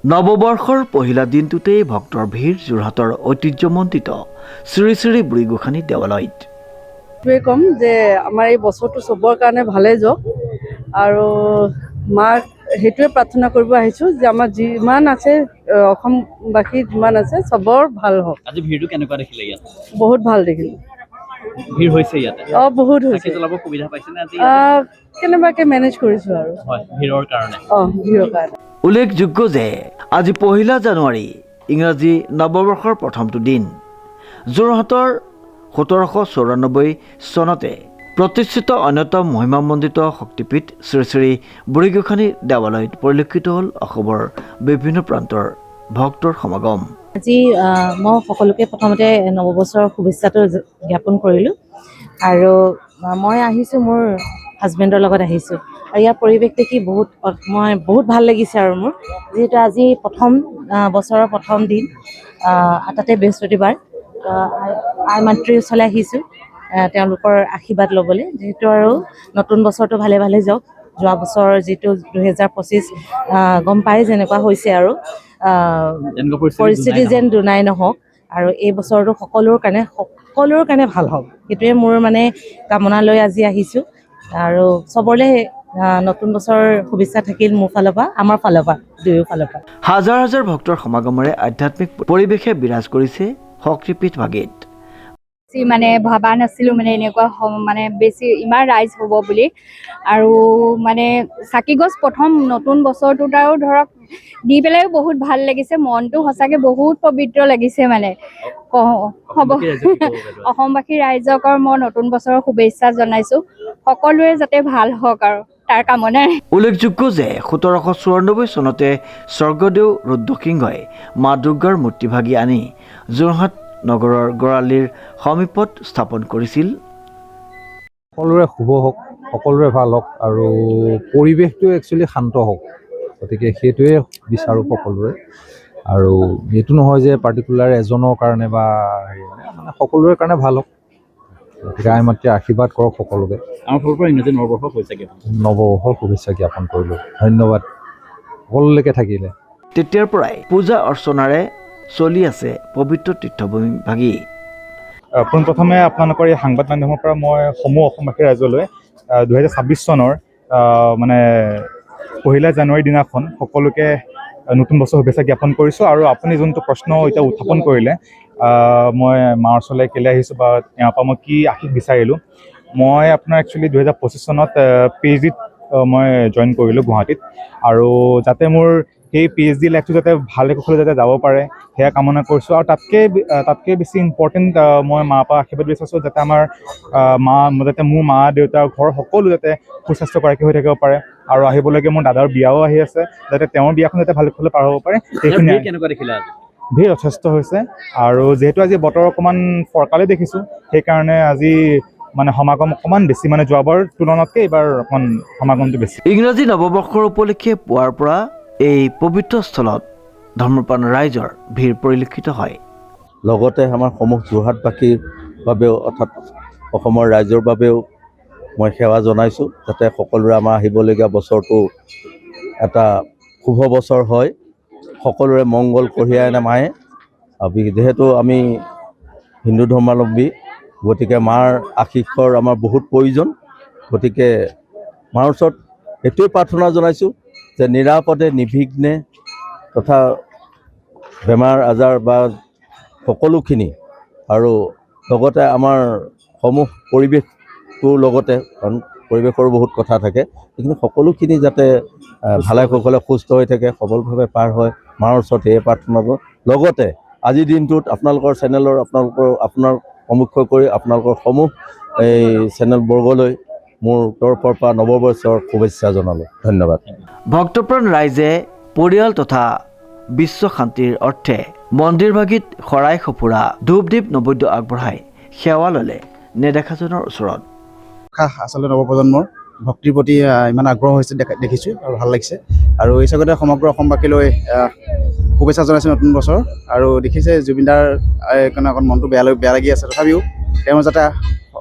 নৱবৰ্ষৰ পহিলা দিনটোতেই ভক্তৰ ভিৰ যোৰহাটৰ ঐতিহ্যমণ্ডিত শ্ৰী শ্ৰী বুঢ়ীগোসানী দেৱালয়ত। এইটোৱে ক'ম যে আমাৰ এই বছৰটো চবৰ কাৰণে ভালে যাওক আৰু মাক সেইটোৱে প্ৰাৰ্থনা কৰিব আহিছোঁ যে আমাৰ যিমান আছে অসমবাসী যিমান আছে চবৰ ভাল হওক। আজি ভিৰটো কেনেকুৱা দেখিলে ইয়াত? বহুত ভাল দেখিলোঁ। ভিৰ হৈছে ইয়াতে? বহুত হৈছে। চাকি জ্বলাব সুবিধা পাইছেনে আজি? কেনেবাকৈ মেনেজ কৰিছোঁ আৰু। হয়, ভিৰৰ কাৰণে। ভিৰৰ কাৰণে। উল্লেখযোগ্য যে আজি 1 জানুৱাৰী ইংৰাজী নৱবৰ্ষৰ প্ৰথমটো দিন। যোৰহাটৰ 1794 চনতে প্ৰতিষ্ঠিত অন্যতম মহিমামণ্ডিত শক্তিপীঠ শ্ৰী শ্ৰী বুঢ়ীগোসানী দেৱালয়ত পৰিলক্ষিত হ'ল অসমৰ বিভিন্ন প্ৰান্তৰ ভক্তৰ সমাগম। আজি মই সকলোকে প্ৰথমতে নৱবৰ্ষৰ শুভেচ্ছাটো জ্ঞাপন কৰিলোঁ আৰু মই আহিছোঁ মোৰ হাজবেণ্ডৰ লগত আহিছোঁ আৰু ইয়াৰ পৰিৱেশ দেখি বহুত ভাল লাগিছে আৰু মোৰ যিহেতু আজি বছৰৰ প্ৰথম দিন তাতে বৃহস্পতিবাৰ আই মাতৃৰ ওচৰলৈ আহিছোঁ তেওঁলোকৰ আশীৰ্বাদ ল'বলৈ যিহেতু আৰু নতুন বছৰটো ভালে ভালে যাওক। যোৱা বছৰ যিটো 2025 গম পাই যেনেকুৱা হৈছে আৰু পৰিস্থিতি যেন দুনাই নহওক আৰু এই বছৰটো সকলোৰ কাৰণে ভাল হওক সেইটোৱে মোৰ মানে কামনা লৈ আজি আহিছোঁ আৰু চবৰে নতুন বছৰ শুভেচ্ছা থাকিল মোৰ ফালৰ পৰা আমাৰ ফালৰ পৰা দুয়ো ফালৰ পৰা। হাজাৰ হাজাৰ ভক্তৰ সমাগমেৰে আধ্যাত্মিক পৰিৱেশে বিৰাজ কৰিছে শক্তিপীঠ ভাগিত। মানে ভবা নাছিলোঁ মানে এনেকুৱা মানে বেছি ইমান ৰাইজ হ'ব বুলি আৰু মানে চাকিগছ প্ৰথম নতুন বছৰটোত আৰু ধৰক দি পেলাইও বহুত ভাল লাগিছে, মনটো সঁচাকৈ বহুত পবিত্ৰ লাগিছে মানে হ'ব। অসমবাসী ৰাইজকৰ মই নতুন বছৰৰ শুভেচ্ছা জনাইছোঁ, সকলোৰে যাতে ভাল হওক আৰু তাৰ কামনাৰে। উল্লেখযোগ্য যে 1794 চনতে স্বৰ্গদেউ ৰুদ্ৰসিংহই মা দুৰ্গাৰ মূৰ্তিভাগি আনি যোৰহাট নগৰৰ গৰালিৰ সমীপত স্থাপন কৰিছিল। সকলোৰে শুভ হওক, সকলোৰে ভাল হওক আৰু পৰিৱেশটো একচুৱেলি শান্ত হওক, গতিকে সেইটোৱে বিচাৰোঁ সকলোৰে। আৰু এইটো নহয় যে পাৰ্টিকুলাৰ এজনৰ কাৰণে বা মানে সকলোৰে কাৰণে ভাল হওক, গতিকে আই মাতৃয়ে আশীৰ্বাদ কৰক সকলোকে। আমাৰ ফালৰ পৰা ইংৰাজী নৱবৰ্ষৰ শুভেচ্ছা জ্ঞাপন কৰিলোঁ। ধন্যবাদ সকলোলৈকে থাকিলে। তেতিয়াৰ পৰাই পূজা অৰ্চনাৰে চলি আছে পবিত্ৰ তীৰ্থভূমি ভাগি। পোনপ্ৰথমে আপোনালোকৰ এই সংবাদ মাধ্যমৰ পৰা মই সমূহ অসমবাসী ৰাইজলৈ 2026 চনৰ মানে 1 জানুৱাৰীৰ দিনাখন সকলোকে নতুন বছৰ শুভেচ্ছা জ্ঞাপন কৰিছোঁ। আৰু আপুনি যোনটো প্ৰশ্ন এতিয়া উত্থাপন কৰিলে মই মাৰ ওচৰলৈ কেলৈ আহিছোঁ বা তেওঁৰ পৰা মই কি আশীষ বিচাৰিলোঁ, মই আপোনাৰ একচুৱেলি 2025 চনত PhD মই জইন কৰিলোঁ গুৱাহাটীত আৰু যাতে মোৰ সেই PhD লাইফটো যাতে ভালে কুশলে যাতে যাব পাৰে সেয়া কামনা কৰিছোঁ। আৰু তাতকৈ বেছি ইম্পৰ্টেণ্ট মই মাৰ পৰা আশীৰ্বাদ বিচাৰিছোঁ যাতে আমাৰ মোৰ মা দেউতা ঘৰ সকলো যাতে সুস্বাস্থ্যগৰাকী হৈ থাকিব পাৰে আৰু আহিবলৈকে মোৰ দাদাৰ বিয়াও আহি আছে যাতে তেওঁৰ বিয়াখন যাতে ভালে কুশলে পাৰ হ'ব পাৰে। সেইখিনি কেনেকুৱা দেখিলে আজি? ভিৰ যথেষ্ট হৈছে আৰু যিহেতু আজি বতৰ অকণমান ফৰকালে দেখিছোঁ সেইকাৰণে আজি মানে সমাগম অকণমান বেছি, মানে যোৱাবাৰ তুলনাতকৈ এইবাৰ অকণমান সমাগমটো বেছি। ইংৰাজী নৱবৰ্ষৰ উপলক্ষে পুৱাৰ পৰা এই পবিত্ৰ স্থলত ধৰ্মপ্ৰাণ ৰাইজৰ ভিৰ পৰিলক্ষিত হয়। লগতে আমাৰ সমূহ যোৰহাটবাসীৰ বাবেও অৰ্থাৎ অসমৰ ৰাইজৰ বাবেও মই সেৱা জনাইছোঁ যাতে সকলোৰে আমাৰ আহিবলগীয়া বছৰটো এটা শুভ বছৰ হয়, সকলোৰে মংগল কঢ়িয়াই আনে মায়ে। যিহেতু আমি হিন্দু ধৰ্মাৱলম্বী গতিকে মাৰ আশীষৰ আমাৰ বহুত প্ৰয়োজন, গতিকে মাৰ ওচৰত এইটোৱে প্ৰাৰ্থনা জনাইছোঁ যে নিৰাপদে নিৰ্বিঘ্নে তথা বেমাৰ আজাৰ বা সকলোখিনি আৰু লগতে আমাৰ সমূহ পৰিৱেশটোৰ লগতে, কাৰণ পৰিৱেশৰো বহুত কথা থাকে, সেইখিনি সকলোখিনি যাতে ভালে কুশলে সুস্থ হৈ থাকে, সবলভাৱে পাৰ হয়, মাৰ ওচৰত এই প্ৰাৰ্থনাটো। লগতে আজিৰ দিনটোত আপোনালোকৰ চেনেলৰ আপোনাৰ সমুখ্য কৰি আপোনালোকৰ সমূহ এই চেনেলবৰ্গলৈ মোৰ তৰফৰ পৰা নৱবৰ্ষৰ শুভেচ্ছা জনালোঁ। ধন্যবাদ। ভক্তপ্ৰাণ ৰাইজে পৰিয়াল তথা বিশ্ব শান্তিৰ অৰ্থে মন্দিৰ ভাগিত শৰাই সঁফুৰা ধূপ দীপ নৈবেদ্য আগবঢ়াই সেৱা ল'লে নেদেখাজনৰ ওচৰত। আচলতে নৱপ্ৰজন্মৰ ভক্তিৰ প্ৰতি ইমান আগ্ৰহ হৈছে দেখিছোঁ আৰু ভাল লাগিছে আৰু এই চাগতে সমগ্ৰ অসমবাসীলৈ শুভেচ্ছা জনাইছোঁ নতুন বছৰ। আৰু দেখিছে জুবিনদাৰ কাৰণে অকণ মনটো বেয়া লাগি আছে, তথাপিও তেওঁ যাতে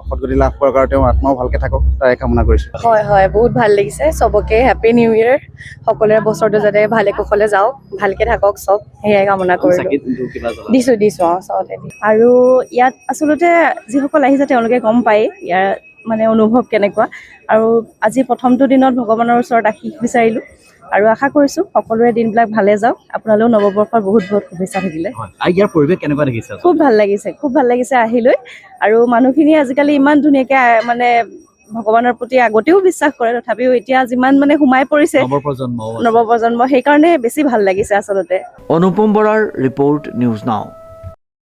সদগতি লাভ কৰাৰ কাৰণে তেওঁৰ আত্মাও ভালকৈ থাকক তাৰে কামনা কৰিছোঁ। হয় হয় বহুত ভাল লাগিছে চবকে হেপী নিউ ইয়েৰ সকলোৰে বছৰটো যাতে ভালে কুশলে যাওক ভালকে থাকক চব সেয়াই কামনা কৰিলোঁ চাকিত কিবা জ্বলালে? দিছোঁ চবতে আৰু ইয়াত আচলতে যিসকল আহিছে তেওঁলোকে গম পায় ইয়াৰ মানে অনুভৱ কেনেকুৱা আৰু আজি প্ৰথমটো দিনত ভগৱানৰ ওচৰত আশীষ বিচাৰিলোঁ আৰু আশা কৰিছোঁ সকলোৰে দিনবিলাক ভালে যাওক আপোনালোক নৱবৰ্ষৰ বহুত বহুত শুভেচ্ছা থাকিলে। হয় আৰু ইয়াৰ পৰিৱেশ কেনেকুৱা দেখিছে খুব ভাল লাগিছে আহি লৈ আৰু মানুহখিনি আজিকালি ইমান ধুনীয়াকৈ মানে ভগৱানৰ প্ৰতি আগতেও বিশ্বাস কৰে তথাপিও এতিয়া যিমান মানে সোমাই পৰিছে নৱপ্ৰজন্ম নৱপ্ৰজন্ম সেইকাৰণে বেছি ভাল লাগিছে আচলতে। অনুপম বৰাৰ ৰিপৰ্ট নিউজ নাও।